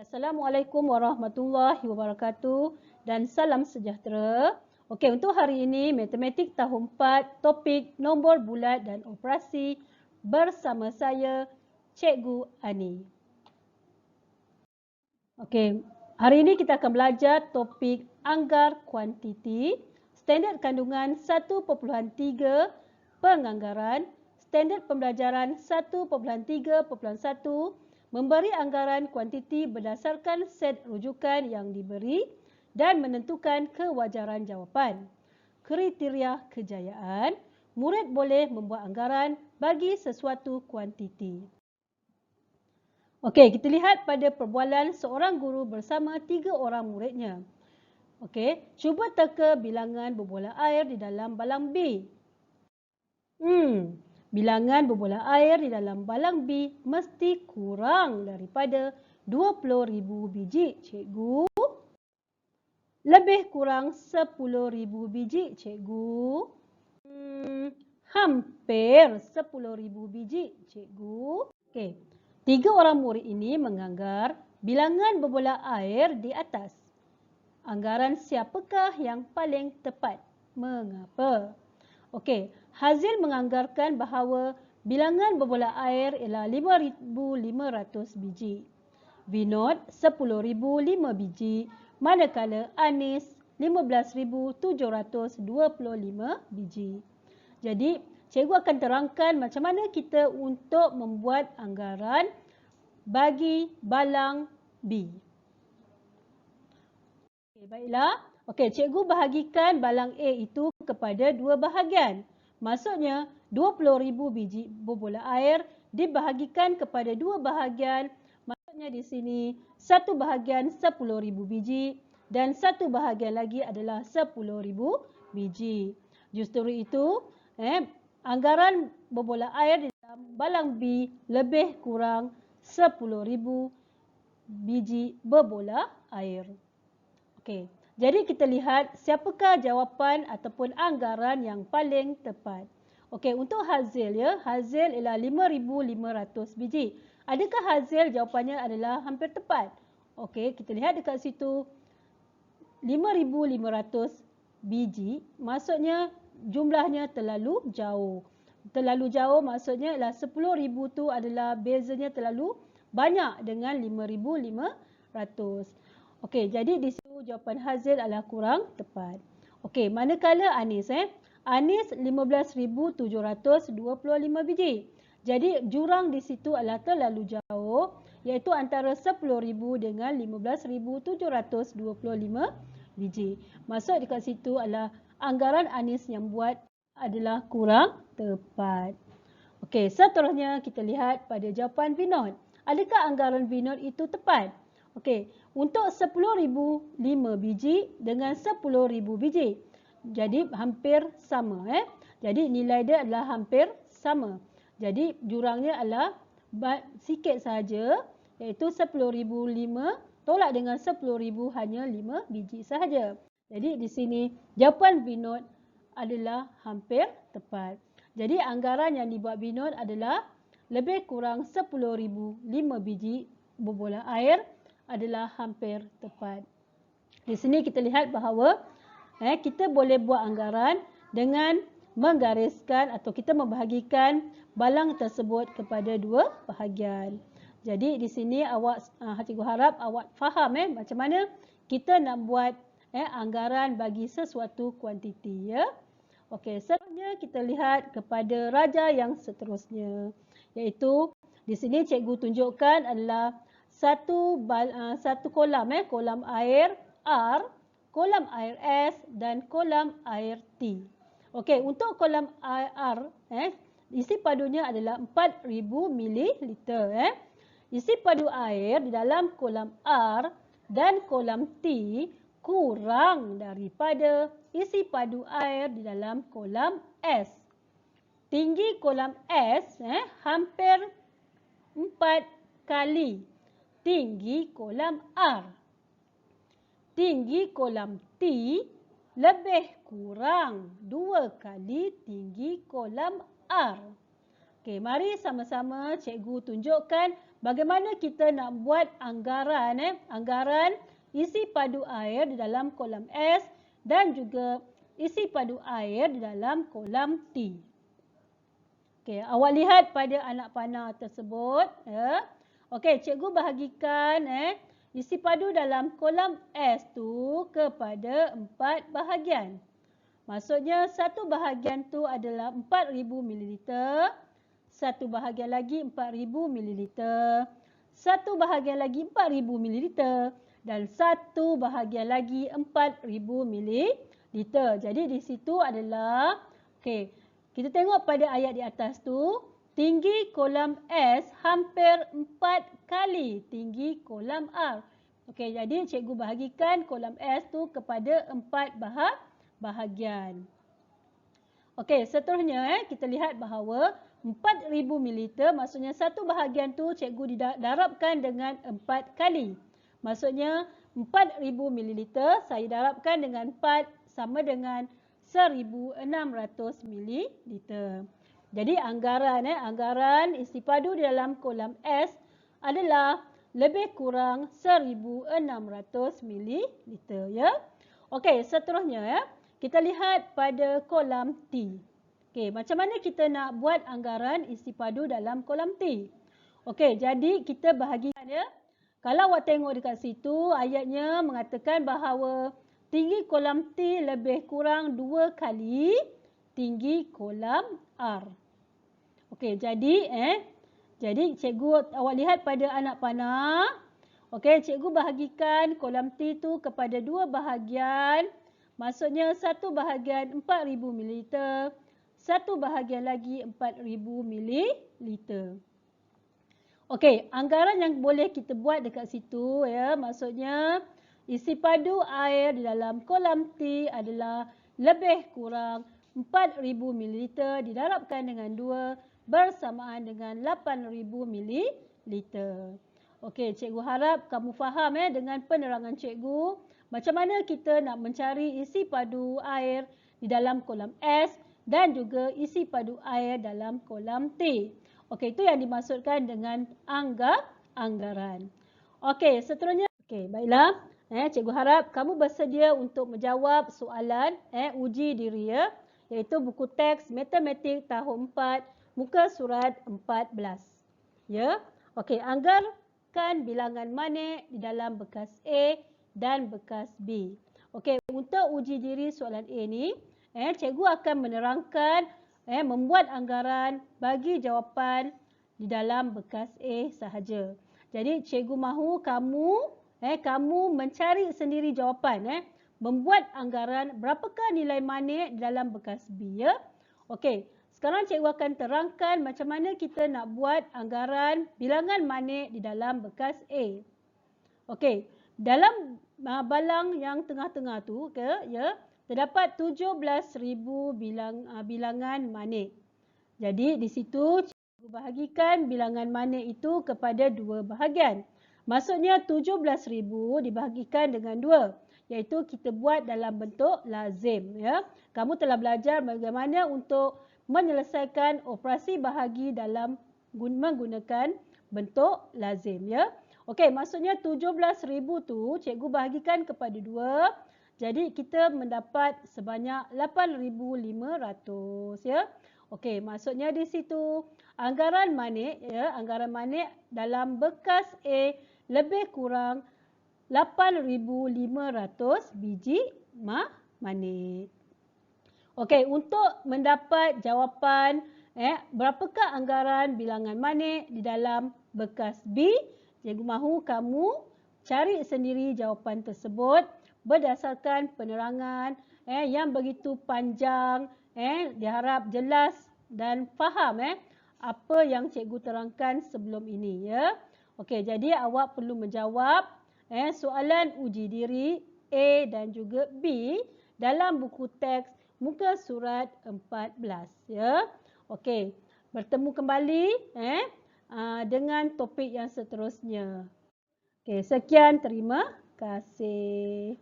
Assalamualaikum warahmatullahi wabarakatuh dan salam sejahtera. Okey, untuk hari ini matematik tahun 4 topik nombor bulat dan operasi bersama saya Cikgu Ani. Okey, hari ini kita akan belajar topik anggar kuantiti, standard kandungan 1.3 penganggaran, standard pembelajaran 1.3.1 memberi anggaran kuantiti berdasarkan set rujukan yang diberi dan menentukan kewajaran jawapan. Kriteria kejayaan, murid boleh membuat anggaran bagi sesuatu kuantiti. Okey, kita lihat pada perbualan seorang guru bersama 3 orang muridnya. Okey, cuba teka bilangan berbola air di dalam balang B. Bilangan berbola air di dalam balang B mesti kurang daripada 20,000 biji, cikgu. Lebih kurang 10,000 biji, cikgu. Hampir 10,000 biji, cikgu. Okey, 3 orang murid ini menganggar bilangan berbola air di atas. Anggaran siapakah yang paling tepat? Mengapa? Okey, Hazil menganggarkan bahawa bilangan berbola air ialah 5,500 biji. Vinod 10,005 biji, manakala Anis 15,725 biji. Jadi, cikgu akan terangkan macam mana kita untuk membuat anggaran bagi balang B. Okey, baiklah. Okey, cikgu bahagikan balang A itu kepada 2 bahagian. Maksudnya 20,000 biji berbola air dibahagikan kepada 2 bahagian. Maksudnya di sini satu bahagian 10,000 biji dan satu bahagian lagi adalah 10,000 biji. Justru itu, anggaran berbola air di dalam balang B lebih kurang 10,000 biji berbola air. Okey. Jadi kita lihat siapakah jawapan ataupun anggaran yang paling tepat. Okey, untuk Hazil ya, Hazil ialah 5,500 biji. Adakah Hazil jawapannya adalah hampir tepat? Okey, kita lihat dekat situ 5,500 biji, maksudnya jumlahnya terlalu jauh. Terlalu jauh maksudnya ialah 10,000 tu adalah bezanya terlalu banyak dengan 5,500. Okey, jadi di situ jawapan Hazil adalah kurang tepat. Okey, manakala Anis Anis 15,725 biji. Jadi jurang di situ adalah terlalu jauh, iaitu antara 10,000 dengan 15,725 biji. Maksud dekat situ adalah anggaran Anis yang buat adalah kurang tepat. Okey, seterusnya kita lihat pada jawapan Vinod. Adakah anggaran Vinod itu tepat? Okey, untuk 10,005 biji dengan 10,000 biji. Jadi hampir sama. Jadi nilai dia adalah hampir sama. Jadi jurangnya adalah sikit sahaja, iaitu 10,005 tolak dengan 10,000 hanya 5 biji sahaja. Jadi di sini jawapan Vinod adalah hampir tepat. Jadi anggaran yang dibuat Vinod adalah lebih kurang 10,005 biji berbola air adalah hampir tepat. Di sini kita lihat bahawa kita boleh buat anggaran dengan menggariskan atau kita membahagikan balang tersebut kepada 2 bahagian. Jadi di sini cikgu harap awak faham macam mana kita nak buat anggaran bagi sesuatu kuantiti ya. Okey, seterusnya kita lihat kepada raja yang seterusnya, iaitu di sini cikgu tunjukkan adalah satu kolam kolam air R, kolam air S dan kolam air T. Okey, untuk kolam air R, isi padunya adalah 4,000 mililiter. Isi padu air di dalam kolam R dan kolam T kurang daripada isi padu air di dalam kolam S. Tinggi kolam S hampir 4 kali tinggi kolam R. Tinggi kolam T lebih kurang 2 kali tinggi kolam R. Okey, mari sama-sama cikgu tunjukkan bagaimana kita nak buat anggaran anggaran isi padu air di dalam kolam S dan juga isi padu air di dalam kolam T. Okey, awak lihat pada anak panah tersebut ya. Okey, cikgu bahagikan isi padu dalam kolam S tu kepada 4 bahagian. Maksudnya satu bahagian tu adalah 4000 ml, satu bahagian lagi 4000 ml, satu bahagian lagi 4000 ml dan satu bahagian lagi 4000 ml. Jadi di situ adalah okey, kita tengok pada ayat di atas tu, tinggi kolam S hampir 4 kali tinggi kolam R. Okey, jadi cikgu bahagikan kolam S tu kepada 4 bahagian. Okey, seterusnya kita lihat bahawa 4000 ml maksudnya satu bahagian tu cikgu darabkan dengan 4 kali. Maksudnya 4000 ml saya darabkan dengan 4 sama dengan 1600 ml. Jadi anggaran isi padu di dalam kolam S adalah lebih kurang 1600 ml ya. Okey, seterusnya ya. Kita lihat pada kolam T. Okey, macam mana kita nak buat anggaran isi padu dalam kolam T? Okey, jadi kita bahagikan ya. Kalau awak tengok dekat situ, ayatnya mengatakan bahawa tinggi kolam T lebih kurang 2 kali tinggi kolam R. Okey, jadi cikgu awak lihat pada anak panah. Okey, cikgu bahagikan kolam T tu kepada 2 bahagian. Maksudnya satu bahagian 4000 ml, satu bahagian lagi 4000 ml. Okey, anggaran yang boleh kita buat dekat situ ya, maksudnya isi padu air di dalam kolam T adalah lebih kurang 4000 ml didarabkan dengan 2 bersamaan dengan 8000 ml. Okey, cikgu harap kamu faham dengan penerangan cikgu macam mana kita nak mencari isi padu air di dalam kolam S dan juga isi padu air dalam kolam T. Okey, itu yang dimaksudkan dengan anggaran. Okey, seterusnya. Okey, baiklah. Cikgu harap kamu bersedia untuk menjawab soalan uji diri ya, iaitu buku teks matematik tahun 4 muka surat 14. Ya. Okey, anggarkan bilangan manik di dalam bekas A dan bekas B. Okey, untuk uji diri soalan A ni, cikgu akan menerangkan membuat anggaran bagi jawapan di dalam bekas A sahaja. Jadi cikgu mahu kamu mencari sendiri jawapan membuat anggaran berapakah nilai manik di dalam bekas B ya. Okey, sekarang cikgu akan terangkan macam mana kita nak buat anggaran bilangan manik di dalam bekas A. Okey, dalam balang yang tengah-tengah tu ya, terdapat 17,000 bilangan manik. Jadi di situ cikgu bahagikan bilangan manik itu kepada 2 bahagian. Maksudnya 17,000 dibahagikan dengan 2, iaitu kita buat dalam bentuk lazim ya. Kamu telah belajar bagaimana untuk menyelesaikan operasi bahagi dalam menggunakan bentuk lazim ya. Okey, maksudnya 17,000 tu cikgu bahagikan kepada 2. Jadi kita mendapat sebanyak 8,500 ya. Okey, maksudnya di situ anggaran manik dalam bekas A lebih kurang 8,500 biji manik. Okey, untuk mendapat jawapan berapakah anggaran bilangan manik di dalam bekas B, cikgu mahu kamu cari sendiri jawapan tersebut berdasarkan penerangan yang begitu panjang. Diharap jelas dan faham apa yang cikgu terangkan sebelum ini ya. Okey, jadi awak perlu menjawab soalan uji diri A dan juga B dalam buku teks muka surat 14 ya. Okey, bertemu kembali dengan topik yang seterusnya. Okey, sekian, terima kasih.